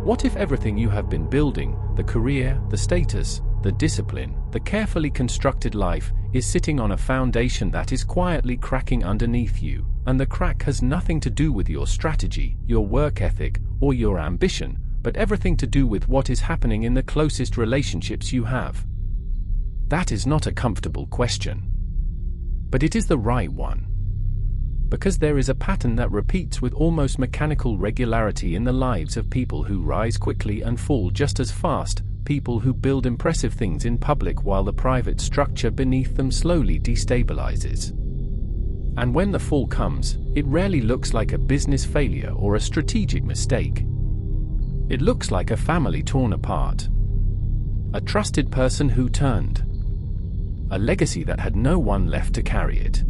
What if everything you have been building, the career, the status, the discipline, the carefully constructed life, is sitting on a foundation that is quietly cracking underneath you, and the crack has nothing to do with your strategy, your work ethic, or your ambition, but everything to do with what is happening in the closest relationships you have? That is not a comfortable question. But it is the right one. Because there is a pattern that repeats with almost mechanical regularity in the lives of people who rise quickly and fall just as fast, people who build impressive things in public while the private structure beneath them slowly destabilizes. And when the fall comes, it rarely looks like a business failure or a strategic mistake. It looks like a family torn apart. A trusted person who turned. A legacy that had no one left to carry it.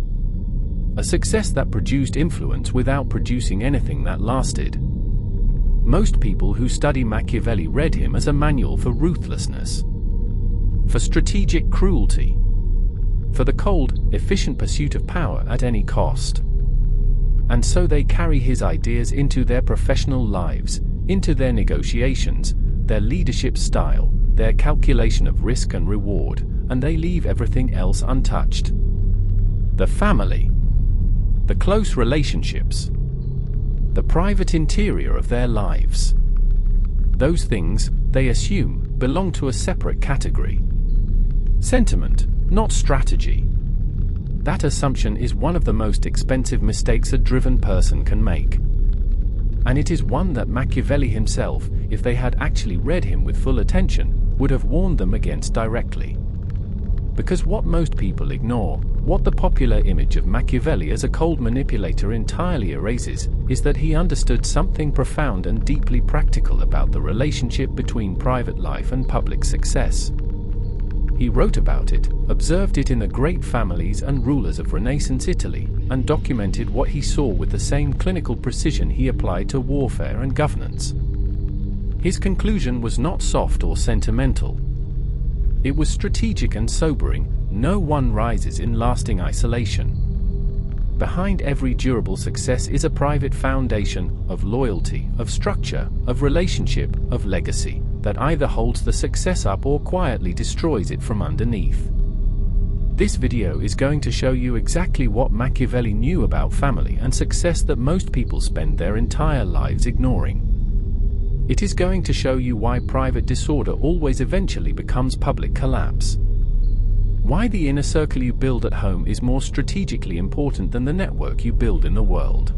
A success that produced influence without producing anything that lasted. Most people who study Machiavelli read him as a manual for ruthlessness, for strategic cruelty, for the cold, efficient pursuit of power at any cost. And so they carry his ideas into their professional lives, into their negotiations, their leadership style, their calculation of risk and reward, and they leave everything else untouched. The family. The close relationships. The private interior of their lives. Those things, they assume, belong to a separate category. Sentiment, not strategy. That assumption is one of the most expensive mistakes a driven person can make. And it is one that Machiavelli himself, if they had actually read him with full attention, would have warned them against directly. Because what most people ignore, what the popular image of Machiavelli as a cold manipulator entirely erases, is that he understood something profound and deeply practical about the relationship between private life and public success. He wrote about it, observed it in the great families and rulers of Renaissance Italy, and documented what he saw with the same clinical precision he applied to warfare and governance. His conclusion was not soft or sentimental. It was strategic and sobering. No one rises in lasting isolation. Behind every durable success is a private foundation of loyalty, of structure, of relationship, of legacy, that either holds the success up or quietly destroys it from underneath. This video is going to show you exactly what Machiavelli knew about family and success that most people spend their entire lives ignoring. It is going to show you why private disorder always eventually becomes public collapse. Why the inner circle you build at home is more strategically important than the network you build in the world.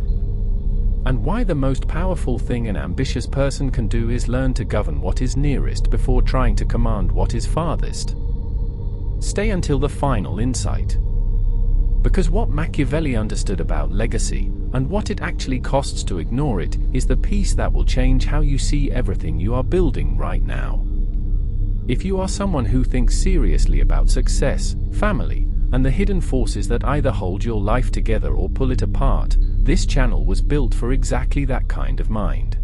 And why the most powerful thing an ambitious person can do is learn to govern what is nearest before trying to command what is farthest. Stay until the final insight. Because what Machiavelli understood about legacy, and what it actually costs to ignore it, is the piece that will change how you see everything you are building right now. If you are someone who thinks seriously about success, family, and the hidden forces that either hold your life together or pull it apart, this channel was built for exactly that kind of mind.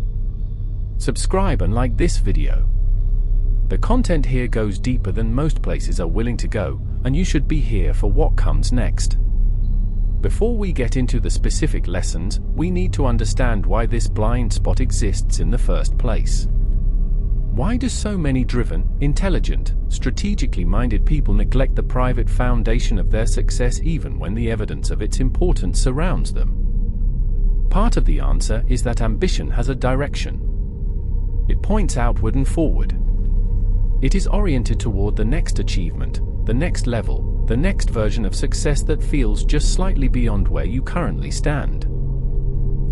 Subscribe and like this video. The content here goes deeper than most places are willing to go, and you should be here for what comes next. Before we get into the specific lessons, we need to understand why this blind spot exists in the first place. Why do so many driven, intelligent, strategically minded people neglect the private foundation of their success even when the evidence of its importance surrounds them? Part of the answer is that ambition has a direction. It points outward and forward. It is oriented toward the next achievement, the next level, the next version of success that feels just slightly beyond where you currently stand.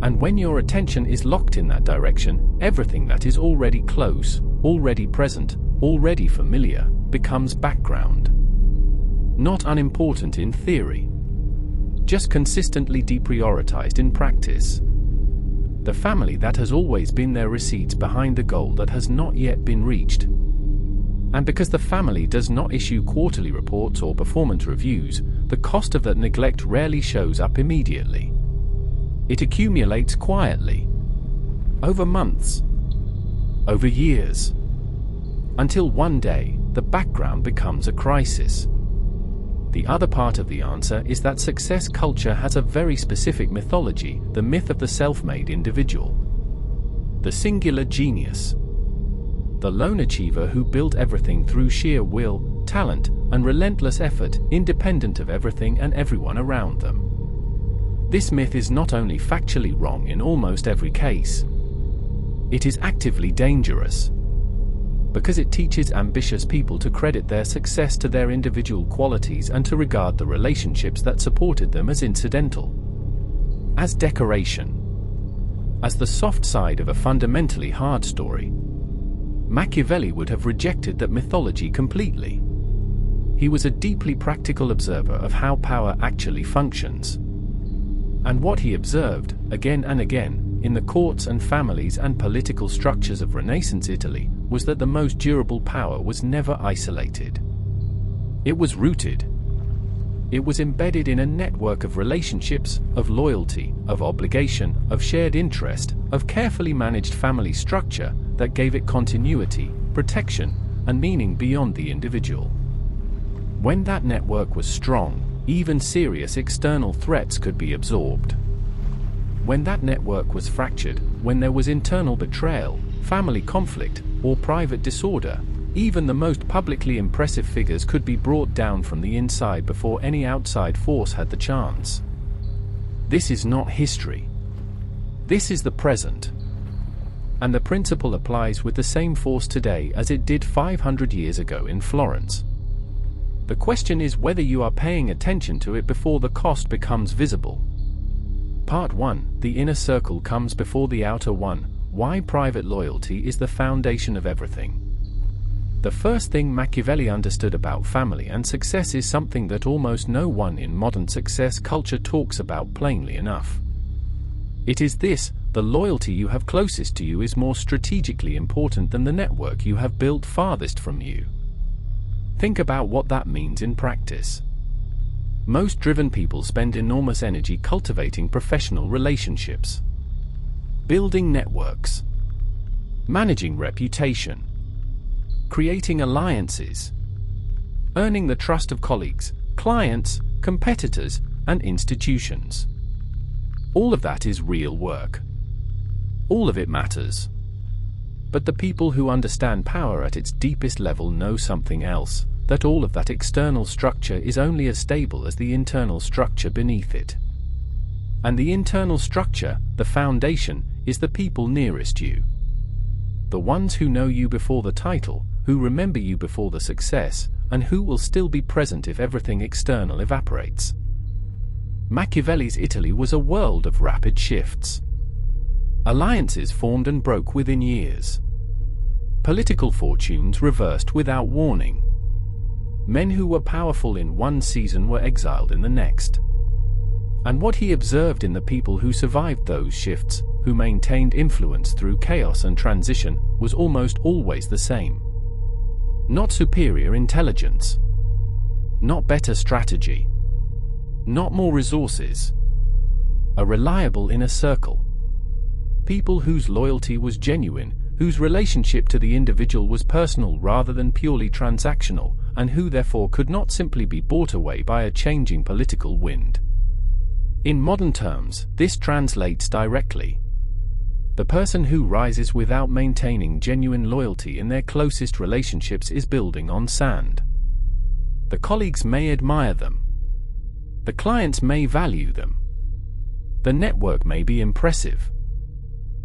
And when your attention is locked in that direction, everything that is already close, already present, already familiar, becomes background. Not unimportant in theory, just consistently deprioritized in practice. The family that has always been there recedes behind the goal that has not yet been reached. And because the family does not issue quarterly reports or performance reviews, the cost of that neglect rarely shows up immediately. It accumulates quietly, over months, over years, until one day, the background becomes a crisis. The other part of the answer is that success culture has a very specific mythology, the myth of the self-made individual. The singular genius. the lone achiever who built everything through sheer will, talent, and relentless effort, independent of everything and everyone around them. This myth is not only factually wrong in almost every case, it is actively dangerous, because it teaches ambitious people to credit their success to their individual qualities and to regard the relationships that supported them as incidental, as decoration, as the soft side of a fundamentally hard story. Machiavelli would have rejected that mythology completely. He was a deeply practical observer of how power actually functions. And what he observed, again and again, in the courts and families and political structures of Renaissance Italy, was that the most durable power was never isolated. It was rooted. It was embedded in a network of relationships, of loyalty, of obligation, of shared interest, of carefully managed family structure that gave it continuity, protection, and meaning beyond the individual. When that network was strong, even serious external threats could be absorbed. When that network was fractured, when there was internal betrayal, family conflict, or private disorder, even the most publicly impressive figures could be brought down from the inside before any outside force had the chance. This is not history. This is the present. And the principle applies with the same force today as it did 500 years ago in Florence. The question is whether you are paying attention to it before the cost becomes visible. Part 1. The inner circle comes before the outer one. Why private loyalty is the foundation of everything. The first thing Machiavelli understood about family and success is something that almost no one in modern success culture talks about plainly enough. It is this: the loyalty you have closest to you is more strategically important than the network you have built farthest from you. Think about what that means in practice. Most driven people spend enormous energy cultivating professional relationships, building networks, managing reputation, creating alliances, earning the trust of colleagues, clients, competitors, and institutions. All of that is real work. All of it matters. But the people who understand power at its deepest level know something else, that all of that external structure is only as stable as the internal structure beneath it. And the internal structure, the foundation, is the people nearest you. The ones who know you before the title, who remember you before the success, and who will still be present if everything external evaporates. Machiavelli's Italy was a world of rapid shifts. Alliances formed and broke within years. Political fortunes reversed without warning. Men who were powerful in one season were exiled in the next. And what he observed in the people who survived those shifts, who maintained influence through chaos and transition, was almost always the same. Not superior intelligence. Not better strategy. Not more resources. A reliable inner circle. People whose loyalty was genuine, whose relationship to the individual was personal rather than purely transactional, and who therefore could not simply be bought away by a changing political wind. In modern terms, this translates directly. The person who rises without maintaining genuine loyalty in their closest relationships is building on sand. The colleagues may admire them. The clients may value them. The network may be impressive.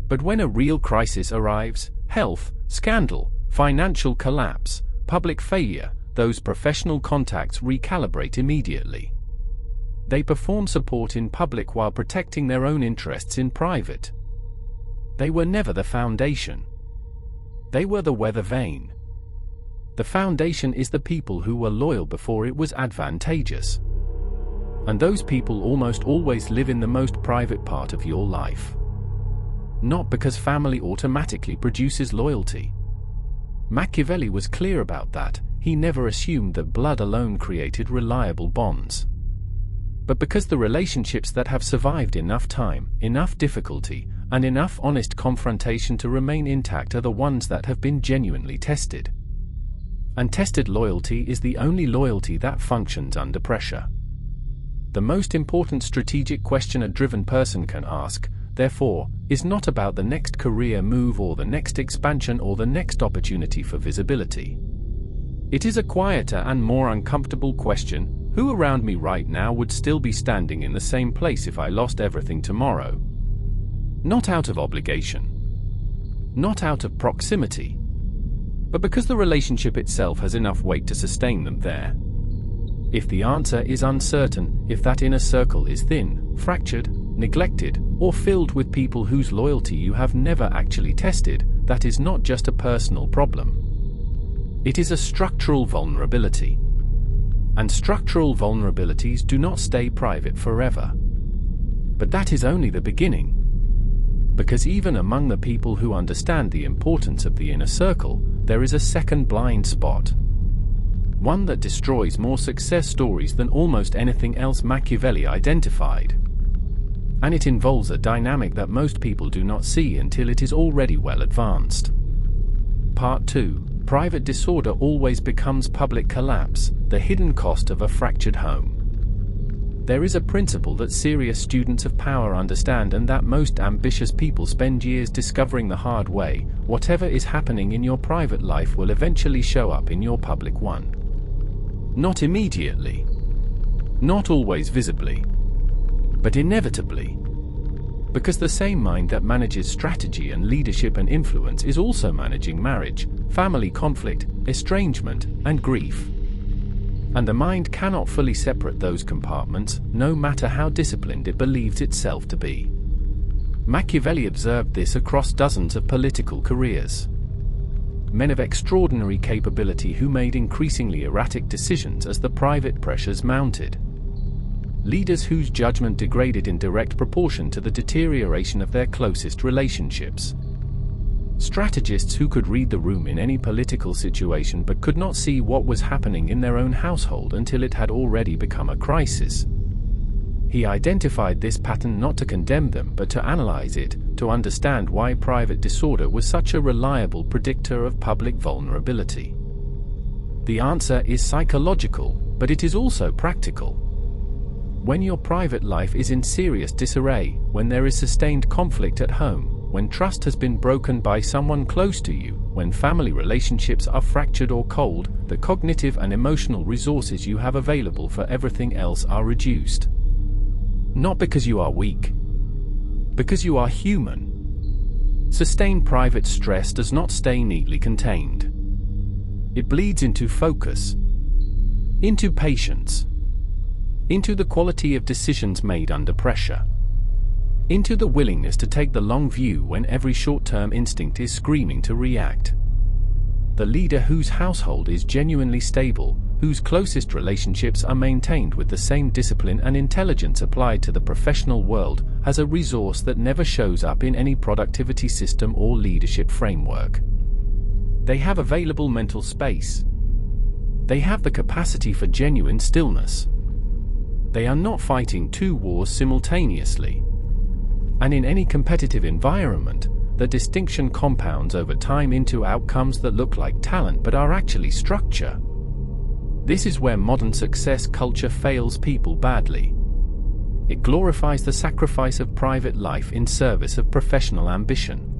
But when a real crisis arrives, health, scandal, financial collapse, public failure, those professional contacts recalibrate immediately. They perform support in public while protecting their own interests in private. They were never the foundation. They were the weather vane. The foundation is the people who were loyal before it was advantageous. And those people almost always live in the most private part of your life. Not because family automatically produces loyalty. Machiavelli was clear about that. He never assumed that blood alone created reliable bonds. But because the relationships that have survived enough time, enough difficulty, and enough honest confrontation to remain intact are the ones that have been genuinely tested. And tested loyalty is the only loyalty that functions under pressure. The most important strategic question a driven person can ask, therefore, is not about the next career move or the next expansion or the next opportunity for visibility. It is a quieter and more uncomfortable question: who around me right now would still be standing in the same place if I lost everything tomorrow? Not out of obligation, not out of proximity, but because the relationship itself has enough weight to sustain them there. If the answer is uncertain, if that inner circle is thin, fractured, neglected, or filled with people whose loyalty you have never actually tested, that is not just a personal problem. It is a structural vulnerability. And structural vulnerabilities do not stay private forever. But that is only the beginning. Because even among the people who understand the importance of the inner circle, there is a second blind spot. One that destroys more success stories than almost anything else Machiavelli identified. And it involves a dynamic that most people do not see until it is already well advanced. Part 2. Private disorder always becomes public collapse, the hidden cost of a fractured home. There is a principle that serious students of power understand and that most ambitious people spend years discovering the hard way: whatever is happening in your private life will eventually show up in your public one. Not immediately. Not always visibly. But inevitably. Because the same mind that manages strategy and leadership and influence is also managing marriage, family conflict, estrangement, and grief. And the mind cannot fully separate those compartments, no matter how disciplined it believes itself to be. Machiavelli observed this across dozens of political careers. Men of extraordinary capability who made increasingly erratic decisions as the private pressures mounted. Leaders whose judgment degraded in direct proportion to the deterioration of their closest relationships. Strategists who could read the room in any political situation but could not see what was happening in their own household until it had already become a crisis. He identified this pattern not to condemn them but to analyze it, to understand why private disorder was such a reliable predictor of public vulnerability. The answer is psychological, but it is also practical. When your private life is in serious disarray, when there is sustained conflict at home, when trust has been broken by someone close to you, when family relationships are fractured or cold, the cognitive and emotional resources you have available for everything else are reduced. Not because you are weak, because you are human. Sustained private stress does not stay neatly contained. It bleeds into focus, into patience, into the quality of decisions made under pressure, into the willingness to take the long view when every short-term instinct is screaming to react. The leader whose household is genuinely stable, whose closest relationships are maintained with the same discipline and intelligence applied to the professional world, has a resource that never shows up in any productivity system or leadership framework. They have available mental space. They have the capacity for genuine stillness. They are not fighting two wars simultaneously. And in any competitive environment, the distinction compounds over time into outcomes that look like talent but are actually structure. This is where modern success culture fails people badly. It glorifies the sacrifice of private life in service of professional ambition.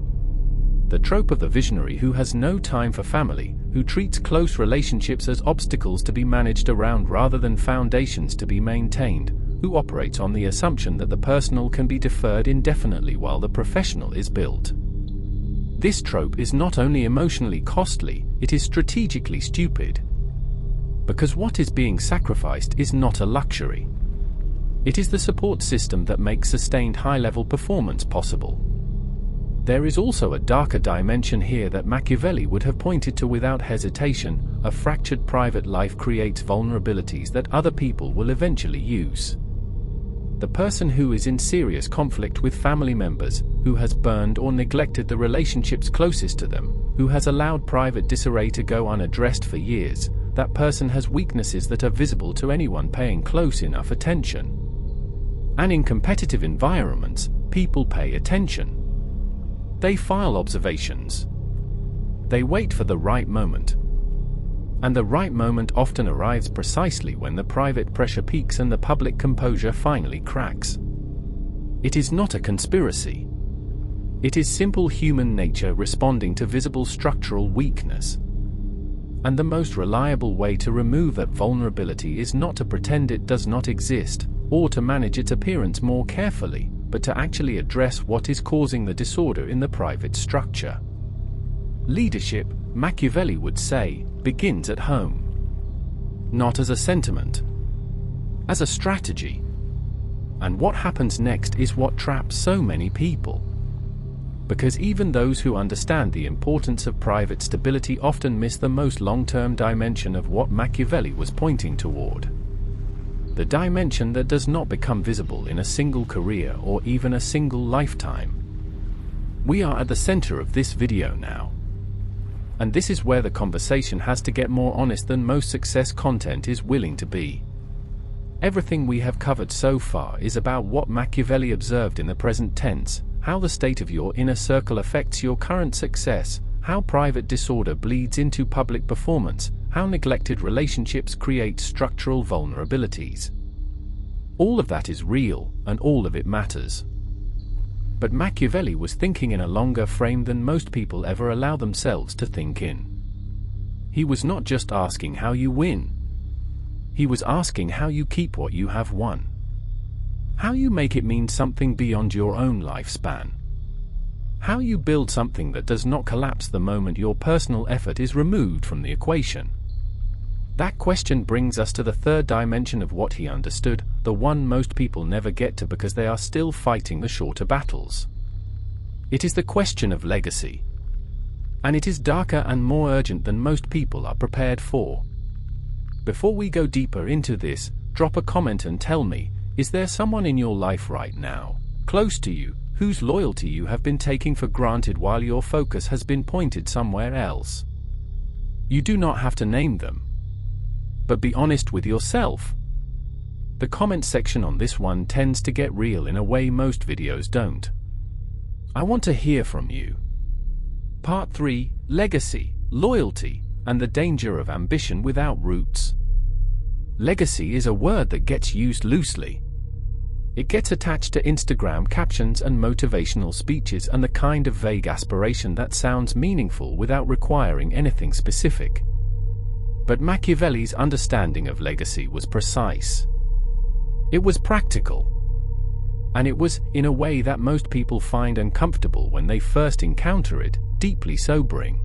The trope of the visionary who has no time for family, who treats close relationships as obstacles to be managed around rather than foundations to be maintained, who operates on the assumption that the personal can be deferred indefinitely while the professional is built. This trope is not only emotionally costly, it is strategically stupid. Because what is being sacrificed is not a luxury. It is the support system that makes sustained high-level performance possible. There is also a darker dimension here that Machiavelli would have pointed to without hesitation: a fractured private life creates vulnerabilities that other people will eventually use. The person who is in serious conflict with family members, who has burned or neglected the relationships closest to them, who has allowed private disarray to go unaddressed for years, that person has weaknesses that are visible to anyone paying close enough attention. And in competitive environments, people pay attention. They file observations. They wait for the right moment. And the right moment often arrives precisely when the private pressure peaks and the public composure finally cracks. It is not a conspiracy. It is simple human nature responding to visible structural weakness. And the most reliable way to remove that vulnerability is not to pretend it does not exist, or to manage its appearance more carefully, but to actually address what is causing the disorder in the private structure. Leadership, Machiavelli would say, begins at home. Not as a sentiment, as a strategy. And what happens next is what traps so many people. Because even those who understand the importance of private stability often miss the most long-term dimension of what Machiavelli was pointing toward. The dimension that does not become visible in a single career or even a single lifetime. We are at the center of this video now. And this is where the conversation has to get more honest than most success content is willing to be. Everything we have covered so far is about what Machiavelli observed in the present tense, how the state of your inner circle affects your current success, how private disorder bleeds into public performance, how neglected relationships create structural vulnerabilities. All of that is real, and all of it matters. But Machiavelli was thinking in a longer frame than most people ever allow themselves to think in. He was not just asking how you win. He was asking how you keep what you have won. How you make it mean something beyond your own lifespan. How you build something that does not collapse the moment your personal effort is removed from the equation. That question brings us to the third dimension of what he understood, the one most people never get to because they are still fighting the shorter battles. It is the question of legacy. And it is darker and more urgent than most people are prepared for. Before we go deeper into this, drop a comment and tell me, is there someone in your life right now, close to you, whose loyalty you have been taking for granted while your focus has been pointed somewhere else? You do not have to name them. But be honest with yourself. The comment section on this one tends to get real in a way most videos don't. I want to hear from you. Part 3, Legacy, Loyalty, and the Danger of Ambition Without Roots. Legacy is a word that gets used loosely. It gets attached to Instagram captions and motivational speeches and the kind of vague aspiration that sounds meaningful without requiring anything specific. But Machiavelli's understanding of legacy was precise. It was practical. And it was, in a way that most people find uncomfortable when they first encounter it, deeply sobering.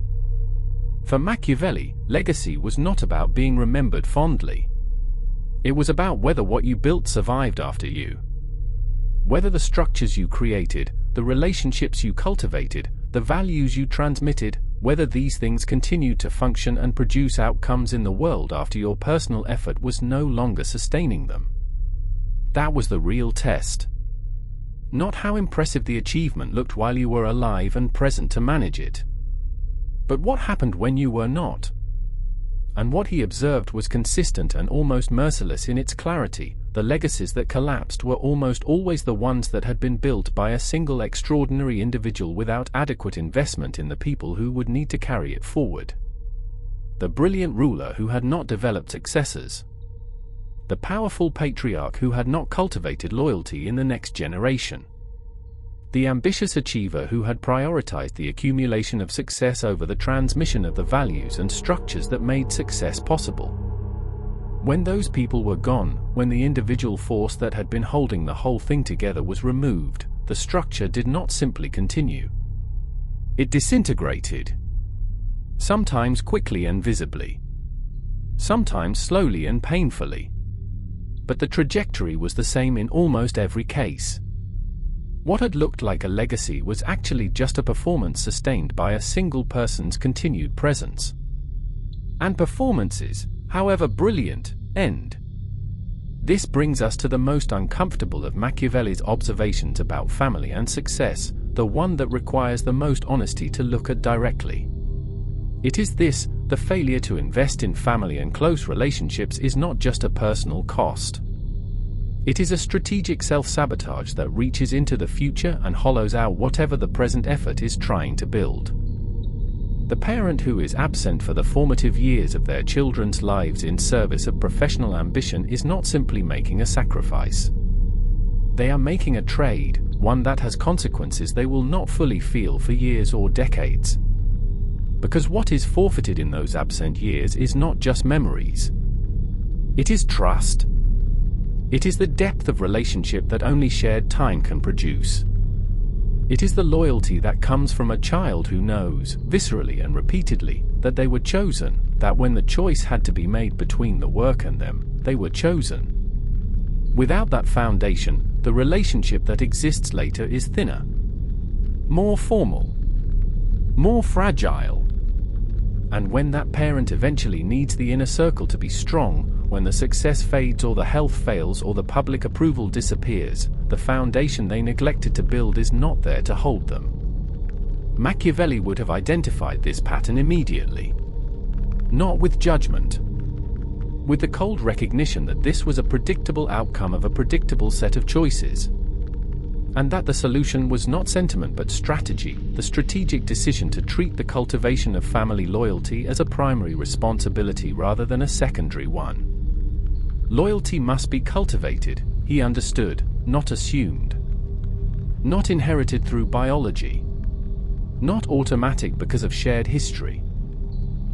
For Machiavelli, legacy was not about being remembered fondly. It was about whether what you built survived after you. Whether the structures you created, the relationships you cultivated, the values you transmitted, whether these things continued to function and produce outcomes in the world after your personal effort was no longer sustaining them. That was the real test. Not how impressive the achievement looked while you were alive and present to manage it. But what happened when you were not? And what he observed was consistent and almost merciless in its clarity. The legacies that collapsed were almost always the ones that had been built by a single extraordinary individual without adequate investment in the people who would need to carry it forward. The brilliant ruler who had not developed successors. The powerful patriarch who had not cultivated loyalty in the next generation. The ambitious achiever who had prioritized the accumulation of success over the transmission of the values and structures that made success possible. When those people were gone, when the individual force that had been holding the whole thing together was removed, the structure did not simply continue. It disintegrated. Sometimes quickly and visibly. Sometimes slowly and painfully. But the trajectory was the same in almost every case. What had looked like a legacy was actually just a performance sustained by a single person's continued presence. And performances, however brilliant, end. This brings us to the most uncomfortable of Machiavelli's observations about family and success, the one that requires the most honesty to look at directly. It is this: the failure to invest in family and close relationships is not just a personal cost. It is a strategic self-sabotage that reaches into the future and hollows out whatever the present effort is trying to build. The parent who is absent for the formative years of their children's lives in service of professional ambition is not simply making a sacrifice. They are making a trade, one that has consequences they will not fully feel for years or decades. Because what is forfeited in those absent years is not just memories. It is trust. It is the depth of relationship that only shared time can produce. It is the loyalty that comes from a child who knows, viscerally and repeatedly, that they were chosen, that when the choice had to be made between the work and them, they were chosen. Without that foundation, the relationship that exists later is thinner, more formal, more fragile. And when that parent eventually needs the inner circle to be strong, when the success fades or the health fails or the public approval disappears, the foundation they neglected to build is not there to hold them. Machiavelli would have identified this pattern immediately. Not with judgment. With the cold recognition that this was a predictable outcome of a predictable set of choices. And that the solution was not sentiment but strategy, the strategic decision to treat the cultivation of family loyalty as a primary responsibility rather than a secondary one. Loyalty must be cultivated, he understood, not assumed. Not inherited through biology. Not automatic because of shared history.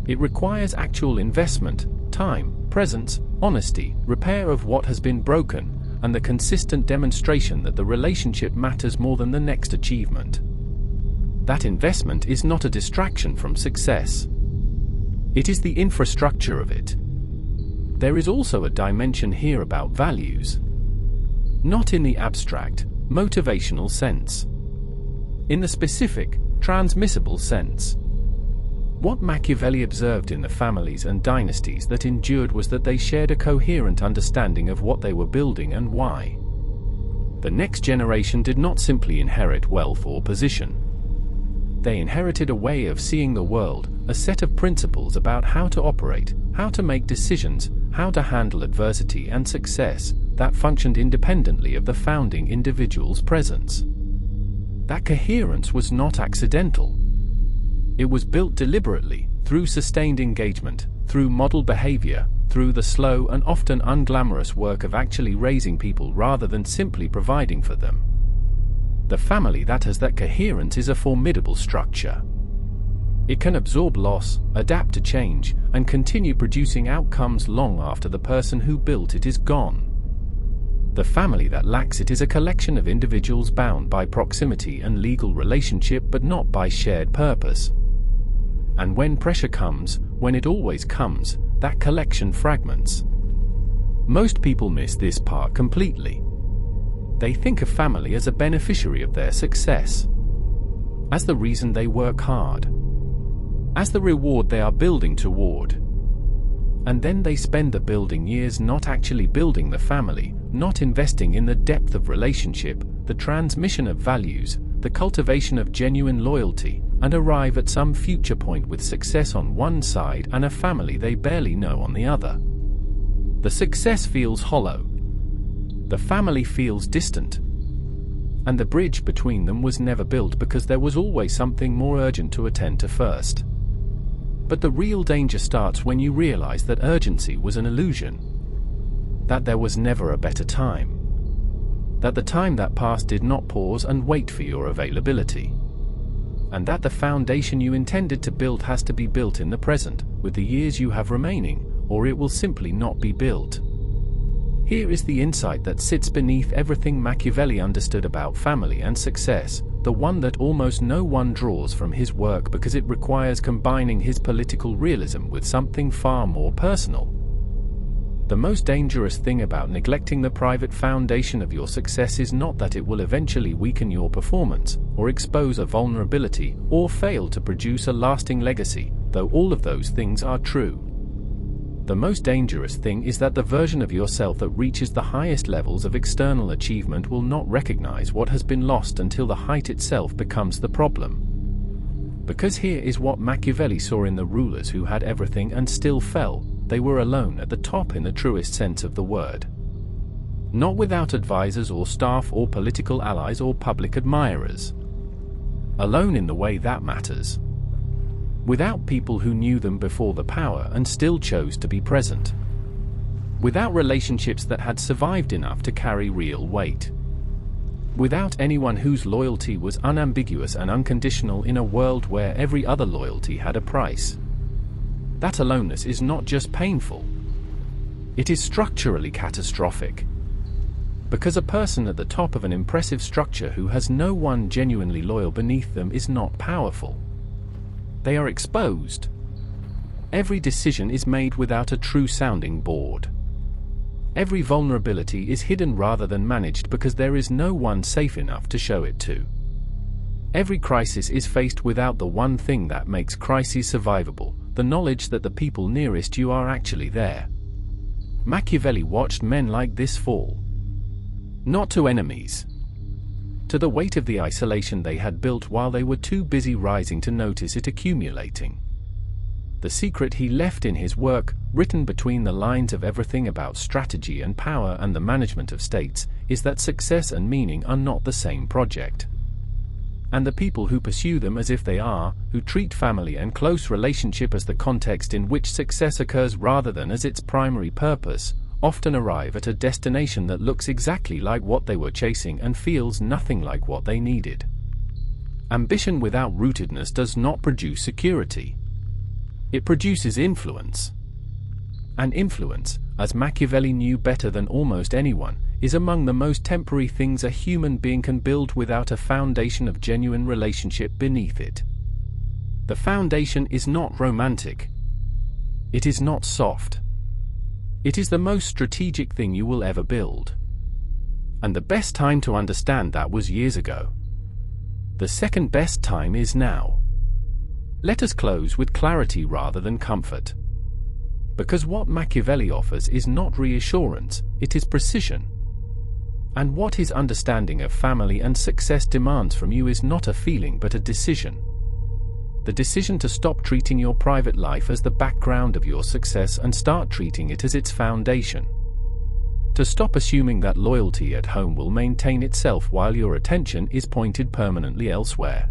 It requires actual investment, time, presence, honesty, repair of what has been broken, and the consistent demonstration that the relationship matters more than the next achievement. That investment is not a distraction from success. It is the infrastructure of it. There is also a dimension here about values. Not in the abstract, motivational sense. In the specific, transmissible sense. What Machiavelli observed in the families and dynasties that endured was that they shared a coherent understanding of what they were building and why. The next generation did not simply inherit wealth or position. They inherited a way of seeing the world, a set of principles about how to operate, how to make decisions, how to handle adversity and success, that functioned independently of the founding individual's presence. That coherence was not accidental. It was built deliberately, through sustained engagement, through model behavior, through the slow and often unglamorous work of actually raising people rather than simply providing for them. The family that has that coherence is a formidable structure. It can absorb loss, adapt to change, and continue producing outcomes long after the person who built it is gone. The family that lacks it is a collection of individuals bound by proximity and legal relationship but not by shared purpose. And when pressure comes, when it always comes, that collection fragments. Most people miss this part completely. They think of family as a beneficiary of their success, as the reason they work hard, as the reward they are building toward. And then they spend the building years not actually building the family, not investing in the depth of relationship, the transmission of values, the cultivation of genuine loyalty, and arrive at some future point with success on one side and a family they barely know on the other. The success feels hollow. The family feels distant. And the bridge between them was never built because there was always something more urgent to attend to first. But the real danger starts when you realize that urgency was an illusion. That there was never a better time. That the time that passed did not pause and wait for your availability. And that the foundation you intended to build has to be built in the present, with the years you have remaining, or it will simply not be built. Here is the insight that sits beneath everything Machiavelli understood about family and success, the one that almost no one draws from his work because it requires combining his political realism with something far more personal. The most dangerous thing about neglecting the private foundation of your success is not that it will eventually weaken your performance, or expose a vulnerability, or fail to produce a lasting legacy, though all of those things are true. The most dangerous thing is that the version of yourself that reaches the highest levels of external achievement will not recognize what has been lost until the height itself becomes the problem. Because here is what Machiavelli saw in the rulers who had everything and still fell. They were alone at the top in the truest sense of the word. Not without advisors or staff or political allies or public admirers. Alone in the way that matters. Without people who knew them before the power and still chose to be present. Without relationships that had survived enough to carry real weight. without anyone whose loyalty was unambiguous and unconditional in a world where every other loyalty had a price. That aloneness is not just painful. It is structurally catastrophic. Because a person at the top of an impressive structure who has no one genuinely loyal beneath them is not powerful. They are exposed. Every decision is made without a true sounding board. Every vulnerability is hidden rather than managed because there is no one safe enough to show it to. Every crisis is faced without the one thing that makes crises survivable, the knowledge that the people nearest you are actually there. Machiavelli watched men like this fall. Not to enemies. To the weight of the isolation they had built while they were too busy rising to notice it accumulating. The secret he left in his work, written between the lines of everything about strategy and power and the management of states, is that success and meaning are not the same project. And the people who pursue them as if they are, who treat family and close relationship as the context in which success occurs rather than as its primary purpose, often arrive at a destination that looks exactly like what they were chasing and feels nothing like what they needed. Ambition without rootedness does not produce security. It produces influence. And influence, as Machiavelli knew better than almost anyone, is among the most temporary things a human being can build without a foundation of genuine relationship beneath it. The foundation is not romantic. It is not soft. It is the most strategic thing you will ever build. And the best time to understand that was years ago. The second best time is now. Let us close with clarity rather than comfort. Because what Machiavelli offers is not reassurance, it is precision. And what his understanding of family and success demands from you is not a feeling but a decision. The decision to stop treating your private life as the background of your success and start treating it as its foundation. To stop assuming that loyalty at home will maintain itself while your attention is pointed permanently elsewhere.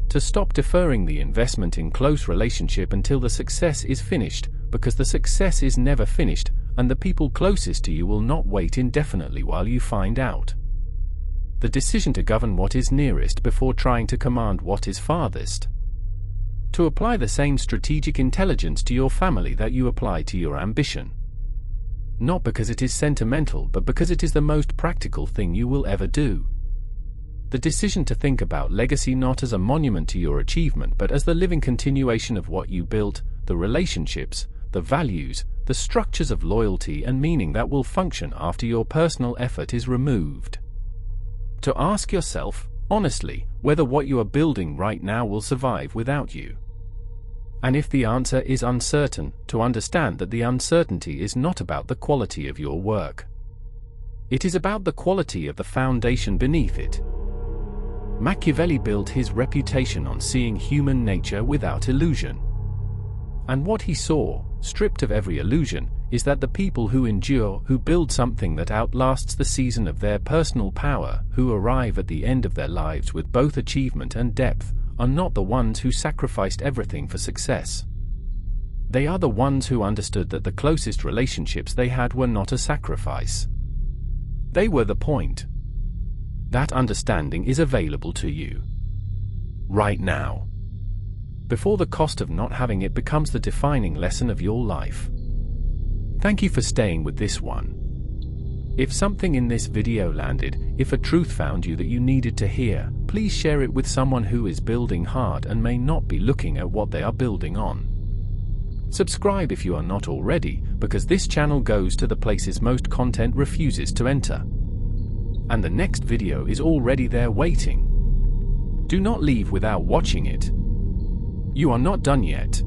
To stop deferring the investment in close relationship until the success is finished, because the success is never finished, and the people closest to you will not wait indefinitely while you find out. The decision to govern what is nearest before trying to command what is farthest. To apply the same strategic intelligence to your family that you apply to your ambition. Not because it is sentimental, but because it is the most practical thing you will ever do. The decision to think about legacy not as a monument to your achievement but as the living continuation of what you built, the relationships, the values, the structures of loyalty and meaning that will function after your personal effort is removed. To ask yourself, honestly, whether what you are building right now will survive without you. And if the answer is uncertain, to understand that the uncertainty is not about the quality of your work. It is about the quality of the foundation beneath it. Machiavelli built his reputation on seeing human nature without illusion. And what he saw, stripped of every illusion, is that the people who endure, who build something that outlasts the season of their personal power, who arrive at the end of their lives with both achievement and depth, are not the ones who sacrificed everything for success. They are the ones who understood that the closest relationships they had were not a sacrifice. They were the point. That understanding is available to you right now, before the cost of not having it becomes the defining lesson of your life. Thank you for staying with this one. If something in this video landed, if a truth found you that you needed to hear, please share it with someone who is building hard and may not be looking at what they are building on. Subscribe if you are not already, because this channel goes to the places most content refuses to enter. And the next video is already there waiting. Do not leave without watching it. You are not done yet.